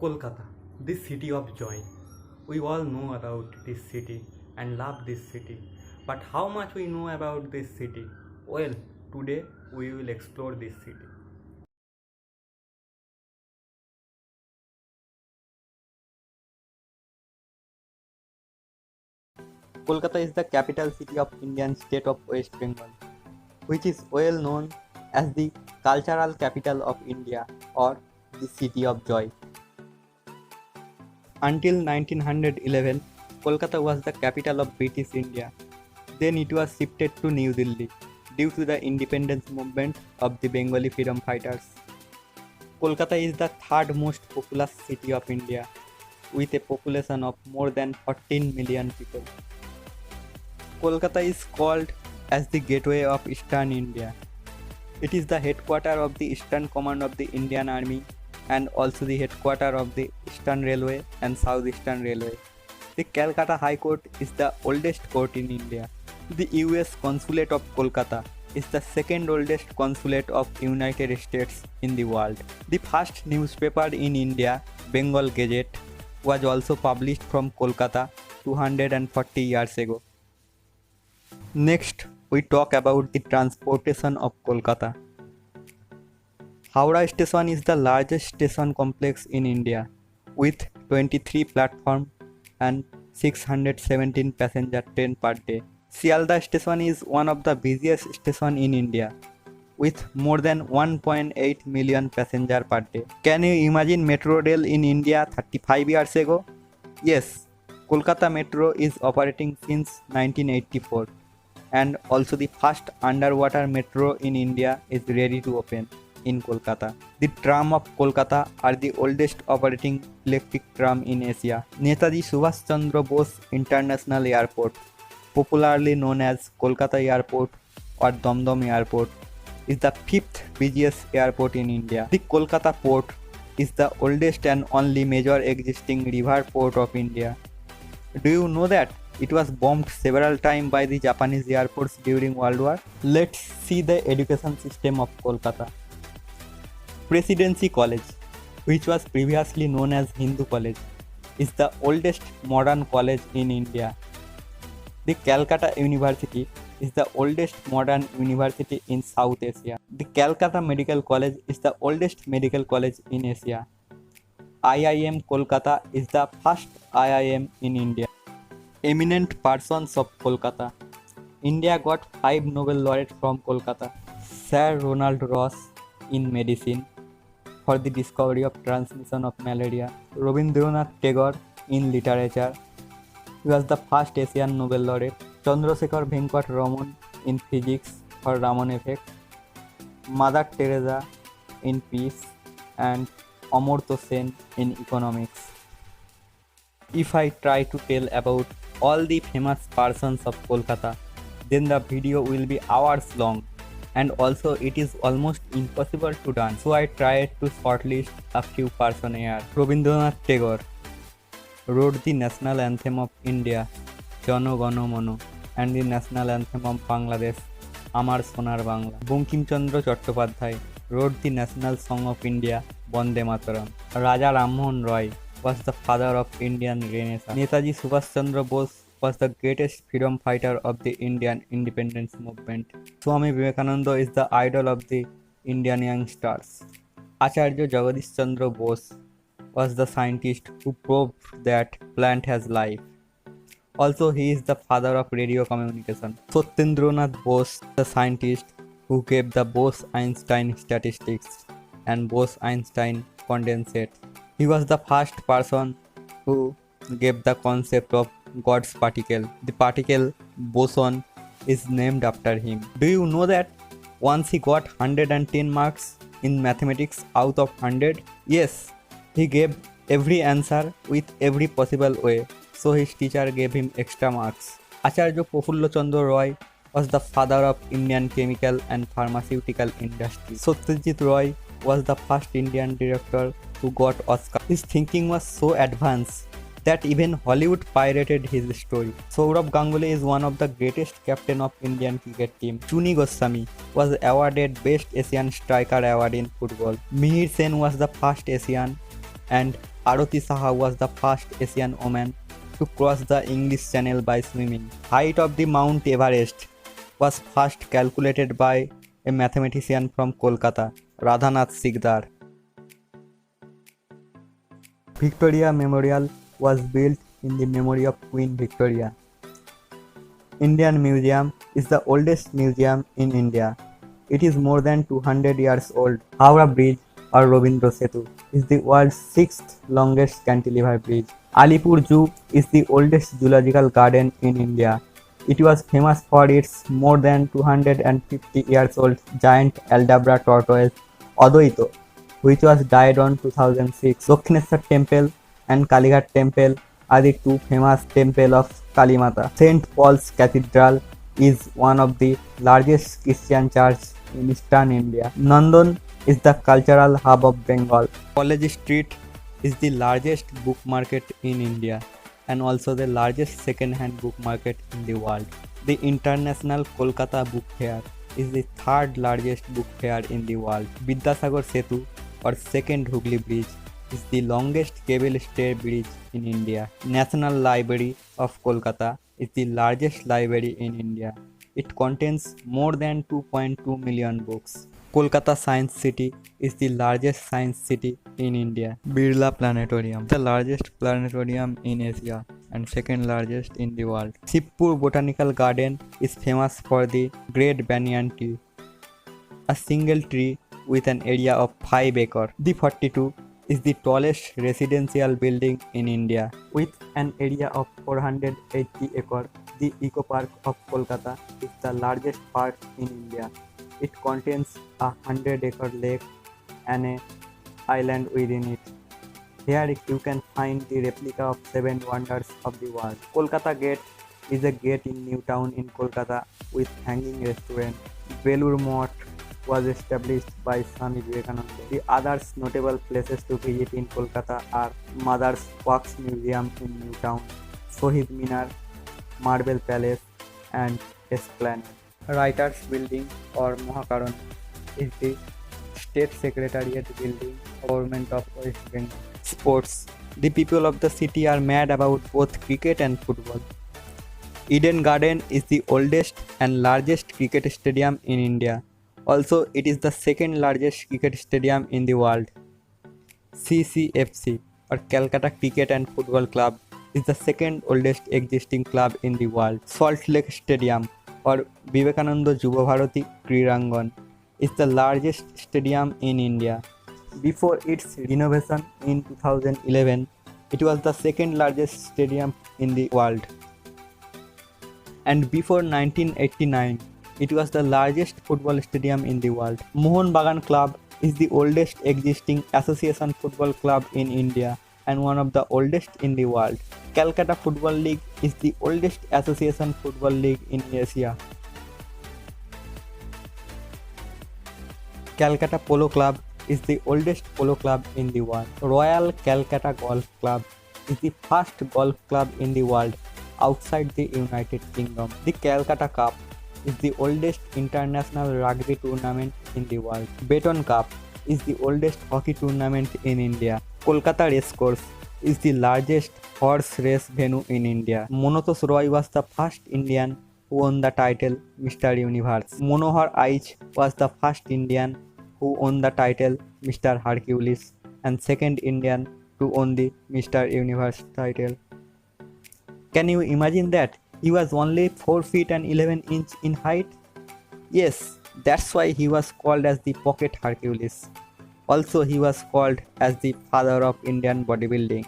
Kolkata, the city of joy. We all know about this city and love this city. But how much we know about this city? Well, today we will explore this city. Kolkata is the capital city of Indian state of West Bengal, which is well known as the cultural capital of India or the city of joy. Until 1911, Kolkata was the capital of British India. Then it was shifted to New Delhi due to the independence movement of the Bengali freedom fighters. Kolkata is the third most populous city of India with a population of more than 14 million people. Kolkata is called as the gateway of Eastern India. It is the headquarters of the Eastern Command of the Indian Army and also the headquarters of the Eastern Railway and South Eastern Railway. The Calcutta High Court is the oldest court in India. The US Consulate of Kolkata is the second oldest consulate of United States in the world. The first newspaper in India, Bengal Gazette, was also published from Kolkata 240 years ago. Next, we talk about the transportation of Kolkata. Howrah Station is the largest station complex in India with 23 platforms and 617 passenger trains per day. Sialdah Station is one of the busiest stations in India with more than 1.8 million passengers per day. Can you imagine metro rail in India 35 years ago? Yes, Kolkata Metro is operating since 1984 and also the first underwater metro in India is ready to open in Kolkata. The tram of Kolkata are the oldest operating electric tram in Asia. Netaji Subhash Chandra Bose International Airport, popularly known as Kolkata Airport or Damdam Airport, is the fifth busiest airport in India. The Kolkata port is the oldest and only major existing river port of India. Do you know that it was bombed several times by the Japanese Air Force during World War? Let's see the education system of Kolkata. Presidency College, which was previously known as Hindu College, is the oldest modern college in India. The Calcutta University is the oldest modern university in South Asia. The Calcutta Medical College is the oldest medical college in Asia. IIM Kolkata is the first IIM in India. Eminent persons of Kolkata. India got 5 Nobel laureates from Kolkata. Sir Ronald Ross in medicine for the discovery of transmission of malaria. Rabindranath Tagore in literature. He was the first Asian Nobel laureate. Chandrasekhar Venkat Raman in physics for Raman effect. Mother Teresa in peace and Amartya Sen in economics. If I try to tell about all the famous persons of Kolkata, then the video will be hours long and also it is almost impossible to done. So I tried to shortlist a few persons here. Rabindranath Tagore wrote the national anthem of India, Jano Gano Mano, and the national anthem of Bangladesh, Amar Sonar Bangla. Bankim Chandra Chattopadhyay wrote the national song of India, Bande Mataram. Raja Rammohn Roy was the father of Indian Renaissance. Netaji Subhash Chandra Bose was the greatest freedom fighter of the Indian independence movement. Swami Vivekananda is the idol of the Indian youngsters. Acharya Jagadish Chandra Bose was the scientist who proved that plant has life. Also, he is the father of radio communication. Satyendranath Bose, the scientist who gave the Bose-Einstein statistics and Bose-Einstein condensate. He was the first person who gave the concept of God's particle. The particle boson is named after him. Do you know that once he got 110 marks in mathematics out of 100? Yes, he gave every answer with every possible way, so his teacher gave him extra marks. Acharya Prafulla Chandra Roy was the father of Indian chemical and pharmaceutical industry. Satyajit Roy was the first Indian director who got Oscar. His thinking was so advanced that even Hollywood pirated his story. Sourav Ganguly is one of the greatest captain of Indian cricket team. Chuni Goswami was awarded Best Asian Striker Award in football. Mihir Sen was the first Asian and Aroti Saha was the first Asian woman to cross the English Channel by swimming. Height of the Mount Everest was first calculated by a mathematician from Kolkata, Radhanath Sikdar. Victoria Memorial was built in the memory of Queen Victoria. Indian Museum is the oldest museum in India. It is more than 200 years old. Howrah Bridge or Robindra Setu is the world's sixth longest cantilever bridge. Alipur Zoo is the oldest zoological garden in India. It was famous for its more than 250 years old giant Aldabra tortoise Adoito, which was died on 2006. Dakshineshwar Temple and Kalighat Temple are the two famous temples of Kali Mata. St. Paul's Cathedral is one of the largest Christian churches in eastern India. Nandan is the cultural hub of Bengal. College Street is the largest book market in India and also the largest second-hand book market in the world. The International Kolkata Book Fair is the third largest book fair in the world. Vidyasagar Setu or second Hooghly Bridge is the longest cable stay bridge in India. National Library of Kolkata is the largest library in India. It contains more than 2.2 million books. Kolkata Science City is the largest science city in India. Birla Planetarium, the largest planetarium in Asia and second largest in the world. Shivpur Botanical Garden is famous for the Great Banyan Tree, a single tree with an area of 5 acres. The 42 is the tallest residential building in India with an area of 480 acres. The Eco Park of Kolkata is the largest park in India. It contains a 100-acre lake and an island within it. Here you can find the replica of 7 wonders of the world. Kolkata Gate is a gate in New Town in Kolkata with hanging restaurant. Belur Mott was established by Swami Vivekananda. The other notable places to visit in Kolkata are Mother's Wax Museum in New Town, Shohid Minar, Marble Palace and Esplanade. Writers Building or Mohakaran is the State Secretariat building of Government of West Bengal. Sports. The people of the city are mad about both cricket and football. Eden Garden is the oldest and largest cricket stadium in India. Also, it is the second largest cricket stadium in the world. CCFC or Calcutta Cricket and Football Club is the second oldest existing club in the world. Salt Lake Stadium or Vivekananda Yuva Bharati Krirangan is the largest stadium in India. Before its renovation in 2011, it was the second largest stadium in the world. And before 1989, it was the largest football stadium in the world. Mohun Bagan Club is the oldest existing association football club in India and one of the oldest in the world. Calcutta Football League is the oldest association football league in Asia. Calcutta Polo Club is the oldest polo club in the world. Royal Calcutta Golf Club is the first golf club in the world outside the United Kingdom. The Calcutta Cup is the oldest international rugby tournament in the world. Beton Cup is the oldest hockey tournament in India. Kolkata Racecourse is the largest horse race venue in India. Monotosh Roy was the first Indian who won the title Mr. Universe. Manohar Aich was the first Indian who won the title Mr. Hercules and second Indian to won the Mr. Universe title. Can you imagine that? He was only 4 feet and 11 inches in height. Yes, that's why he was called as the Pocket Hercules. Also, he was called as the father of Indian bodybuilding.